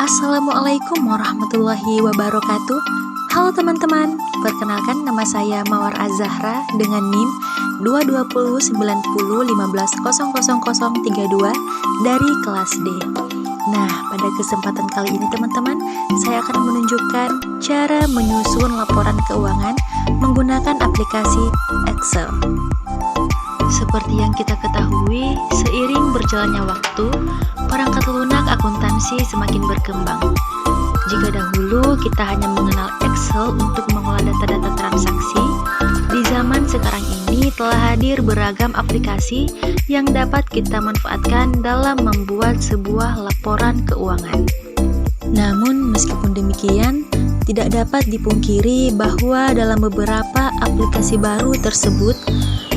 Assalamualaikum warahmatullahi wabarakatuh. Halo teman-teman, perkenalkan nama saya Mawar Az-Zahra dengan NIM 22090150032 dari kelas D. Nah, pada kesempatan kali ini teman-teman, saya akan menunjukkan cara menyusun laporan keuangan menggunakan aplikasi Excel. Seperti yang kita ketahui, seiring berjalannya waktu, perangkat lunak akuntansi semakin berkembang. Jika dahulu kita hanya mengenal Excel untuk mengolah data-data transaksi, di zaman sekarang ini telah hadir beragam aplikasi yang dapat kita manfaatkan dalam membuat sebuah laporan keuangan. Namun, meskipun demikian, tidak dapat dipungkiri bahwa dalam beberapa aplikasi baru tersebut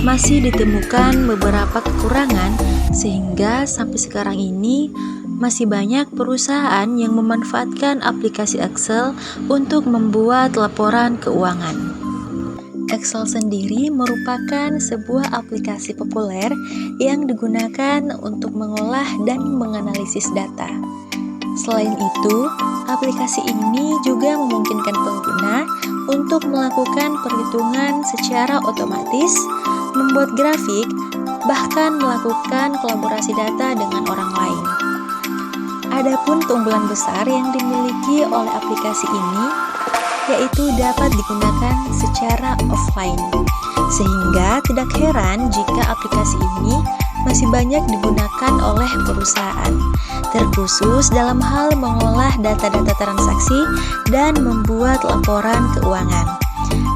masih ditemukan beberapa kekurangan, sehingga sampai sekarang ini masih banyak perusahaan yang memanfaatkan aplikasi Excel untuk membuat laporan keuangan. Excel sendiri merupakan sebuah aplikasi populer yang digunakan untuk mengolah dan menganalisis data. Selain itu, aplikasi ini juga memungkinkan pengguna untuk melakukan perhitungan secara otomatis, membuat grafik, bahkan melakukan kolaborasi data dengan orang lain. Adapun keunggulan besar yang dimiliki oleh aplikasi ini yaitu dapat digunakan secara offline, sehingga tidak heran jika aplikasi ini masih banyak digunakan oleh perusahaan, terkhusus dalam hal mengolah data-data transaksi dan membuat laporan keuangan.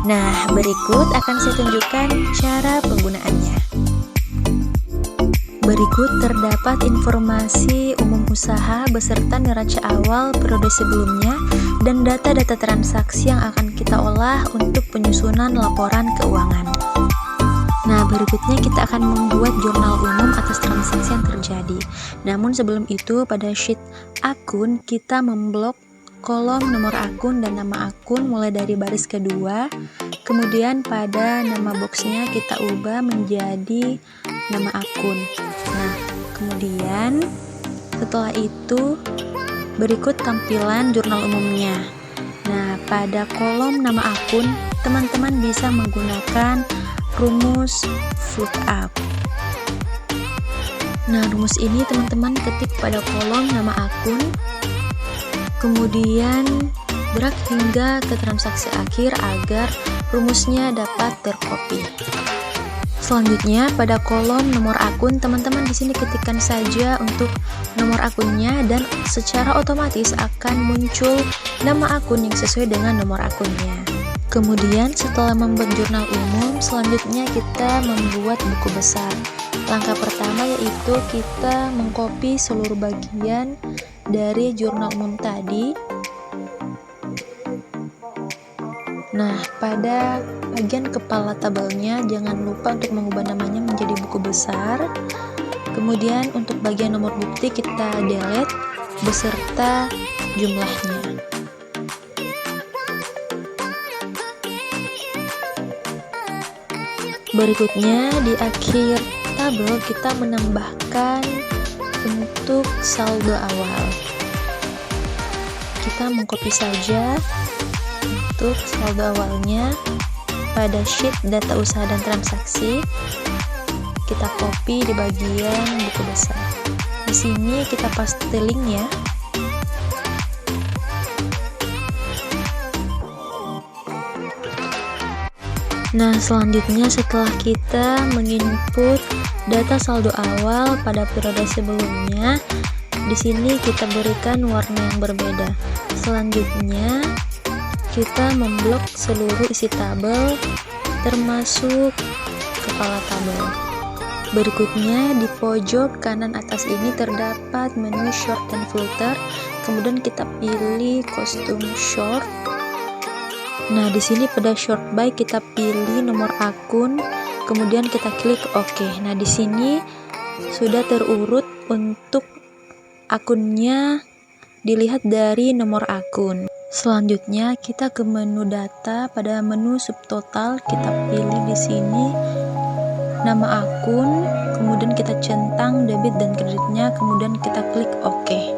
Nah, berikut akan saya tunjukkan cara penggunaannya. Berikut terdapat informasi umum usaha beserta neraca awal periode sebelumnya dan data-data transaksi yang akan kita olah untuk penyusunan laporan keuangan. Nah, berikutnya kita akan membuat jurnal umum atas transaksi yang terjadi. Namun sebelum itu, pada sheet akun kita memblok kolom nomor akun dan nama akun mulai dari baris kedua. Kemudian pada nama boxnya kita ubah menjadi nama akun. Nah, kemudian setelah itu berikut tampilan jurnal umumnya. Nah, pada kolom nama akun teman-teman bisa menggunakan rumus lookup. Nah, rumus ini teman-teman ketik pada kolom nama akun, kemudian drag hingga ke transaksi akhir agar rumusnya dapat tercopy. Selanjutnya pada kolom nomor akun teman-teman di sini ketikkan saja untuk nomor akunnya dan secara otomatis akan muncul nama akun yang sesuai dengan nomor akunnya. Kemudian setelah membuat jurnal umum, selanjutnya kita membuat buku besar. Langkah pertama yaitu kita mengcopy seluruh bagian dari jurnal umum tadi. Nah, pada bagian kepala tabelnya jangan lupa untuk mengubah namanya menjadi buku besar. Kemudian untuk bagian nomor bukti kita delete beserta jumlahnya. Berikutnya di akhir tabel kita menambahkan untuk saldo awal. Kita mengcopy saja untuk saldo awalnya pada sheet data usaha dan transaksi. Kita copy di bagian buku besar. Di sini kita paste linknya. Nah, selanjutnya setelah kita menginput data saldo awal pada periode sebelumnya, di sini kita berikan warna yang berbeda. Selanjutnya kita memblok seluruh isi tabel termasuk kepala tabel. Berikutnya di pojok kanan atas ini terdapat menu short dan filter. Kemudian kita pilih kostum short. Nah, di sini pada short by kita pilih nomor akun, kemudian kita klik OK. Nah, di sini sudah terurut untuk akunnya dilihat dari nomor akun. Selanjutnya kita ke menu data, pada menu subtotal kita pilih di sini nama akun, kemudian kita centang debit dan kreditnya, kemudian kita klik OK.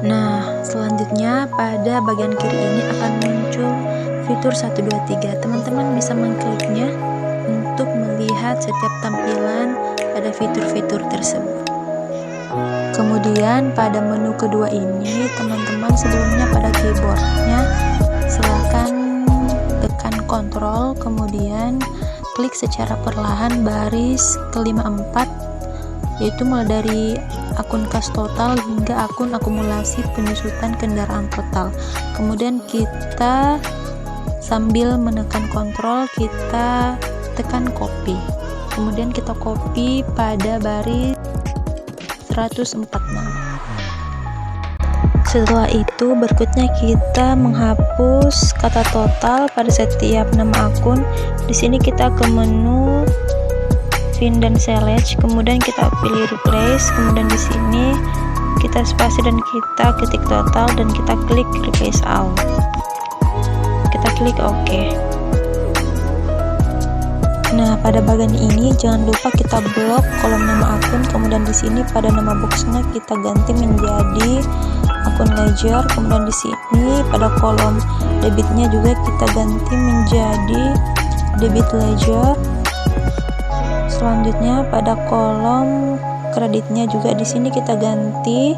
Nah, selanjutnya pada bagian kiri ini akan muncul fitur 123. Teman-teman bisa mengkliknya untuk melihat setiap tampilan pada fitur-fitur tersebut. Kemudian pada menu kedua ini, teman-teman sebelumnya pada keyboardnya silahkan tekan Ctrl, kemudian klik secara perlahan baris ke-54, yaitu mulai dari akun kas total hingga akun akumulasi penyusutan kendaraan total. Kemudian kita sambil menekan Ctrl, kita tekan copy, kemudian kita copy pada baris 146. Setelah itu berikutnya kita menghapus kata total pada setiap nama akun. Di sini kita ke menu Find dan Select, kemudian kita pilih Replace, kemudian di sini kita spasi dan kita ketik total dan kita klik Replace All. Kita klik OK. Nah, pada bagian ini jangan lupa kita blok kolom nama akun, kemudian di sini pada nama boxnya kita ganti menjadi akun ledger, kemudian di sini pada kolom debitnya juga kita ganti menjadi debit ledger. Selanjutnya pada kolom kreditnya juga di sini kita ganti,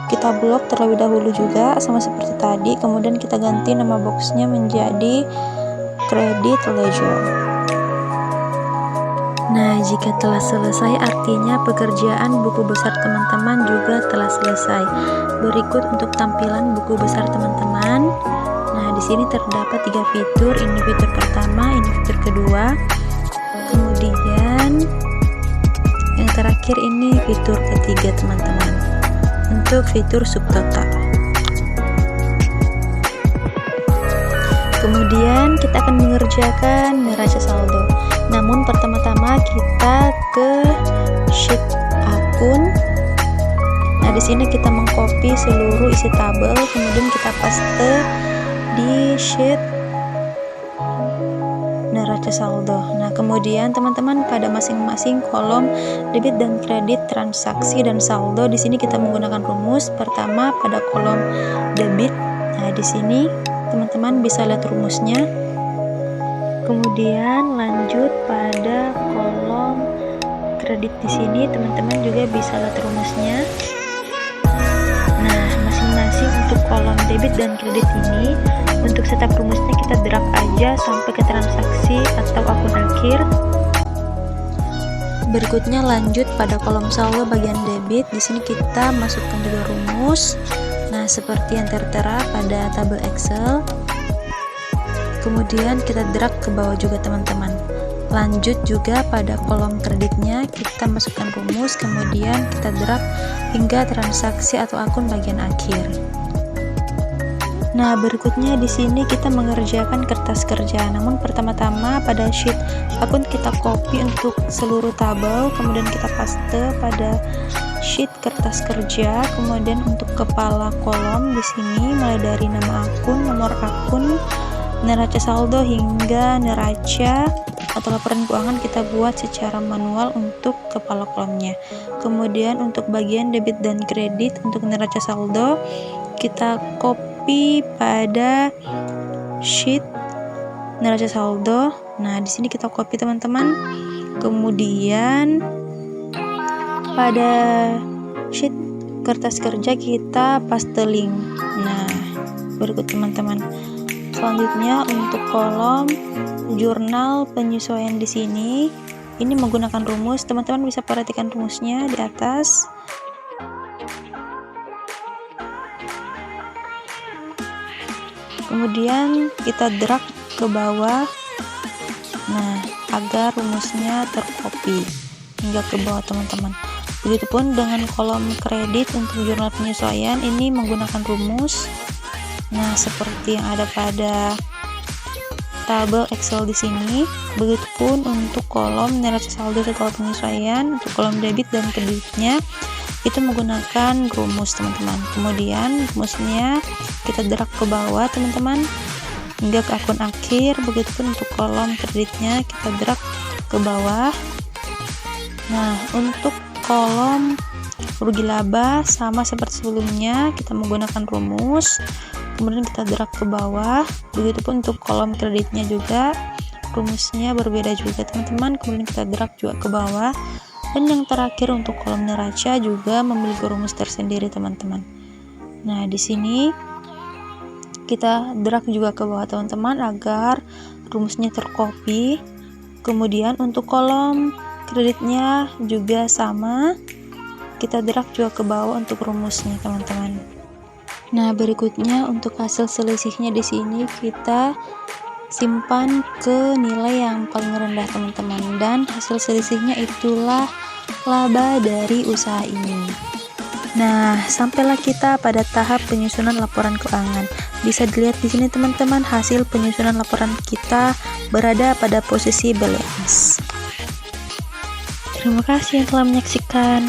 kita blok terlebih dahulu juga sama seperti tadi, kemudian kita ganti nama boxnya menjadi Credit Ledger. Nah, jika telah selesai artinya pekerjaan buku besar teman-teman juga telah selesai. Berikut untuk tampilan buku besar teman-teman. Nah, di sini terdapat 3 fitur. Ini fitur pertama, ini fitur kedua. Kemudian yang terakhir ini fitur ketiga teman-teman. Untuk fitur subtotal. Kemudian kita akan mengerjakan neraca saldo. Namun pertama-tama kita ke sheet akun. Nah, di sini kita mengcopy seluruh isi tabel, kemudian kita paste di sheet neraca saldo. Nah, kemudian teman-teman pada masing-masing kolom debit dan kredit, transaksi dan saldo, di sini kita menggunakan rumus. Pertama pada kolom debit. Nah, di sini teman-teman bisa lihat rumusnya. Kemudian lanjut pada kolom kredit, di sini teman-teman juga bisa lihat rumusnya. Nah, masing-masing untuk kolom debit dan kredit ini, untuk setiap rumusnya kita drag aja sampai ke transaksi atau akun akhir. Berikutnya lanjut pada kolom saldo bagian debit. Di sini kita masukkan juga rumus. Nah, seperti yang tertera pada tabel Excel. Kemudian kita drag ke bawah juga teman-teman. Lanjut juga pada kolom kreditnya kita masukkan rumus, kemudian kita drag hingga transaksi atau akun bagian akhir. Nah, berikutnya di sini kita mengerjakan kertas kerja. Namun pertama-tama pada sheet akun kita copy untuk seluruh tabel, kemudian kita paste pada sheet kertas kerja. Kemudian untuk kepala kolom di sini mulai dari nama akun, nomor akun, neraca saldo hingga neraca atau laporan keuangan kita buat secara manual untuk kepala kolomnya. Kemudian untuk bagian debit dan kredit untuk neraca saldo kita copy pada sheet neraca saldo. Nah, di sini kita copy teman-teman. Kemudian pada sheet kertas kerja kita paste link. Nah, berikut teman-teman. Selanjutnya untuk kolom jurnal penyesuaian di sini, ini menggunakan rumus. Teman-teman bisa perhatikan rumusnya di atas. Kemudian kita drag ke bawah. Nah, agar rumusnya tercopy hingga ke bawah teman-teman. Begitupun dengan kolom kredit untuk jurnal penyesuaian, ini menggunakan rumus. Nah, seperti yang ada pada tabel Excel di sini. Begitupun untuk kolom neraca saldo setelah penyesuaian, untuk kolom debit dan kreditnya itu menggunakan rumus teman-teman. Kemudian rumusnya kita drag ke bawah teman-teman hingga ke akun akhir. Begitupun untuk kolom kreditnya kita drag ke bawah. Nah, untuk kolom rugi laba sama seperti sebelumnya, kita menggunakan rumus, kemudian kita drag ke bawah. Begitupun untuk kolom kreditnya juga rumusnya berbeda juga teman-teman, kemudian kita drag juga ke bawah. Dan yang terakhir untuk kolom neraca juga memiliki rumus tersendiri teman-teman. Nah di sini kita drag juga ke bawah teman-teman agar rumusnya tercopy. Kemudian untuk kolom kreditnya juga sama, kita drag juga ke bawah untuk rumusnya teman-teman. Nah berikutnya untuk hasil selisihnya di sini kita simpan ke nilai yang paling rendah teman-teman, dan hasil selisihnya itulah laba dari usaha ini. Nah, sampailah kita pada tahap penyusunan laporan keuangan. Bisa dilihat di sini teman-teman, hasil penyusunan laporan kita berada pada posisi balance. Terima kasih yang telah menyaksikan.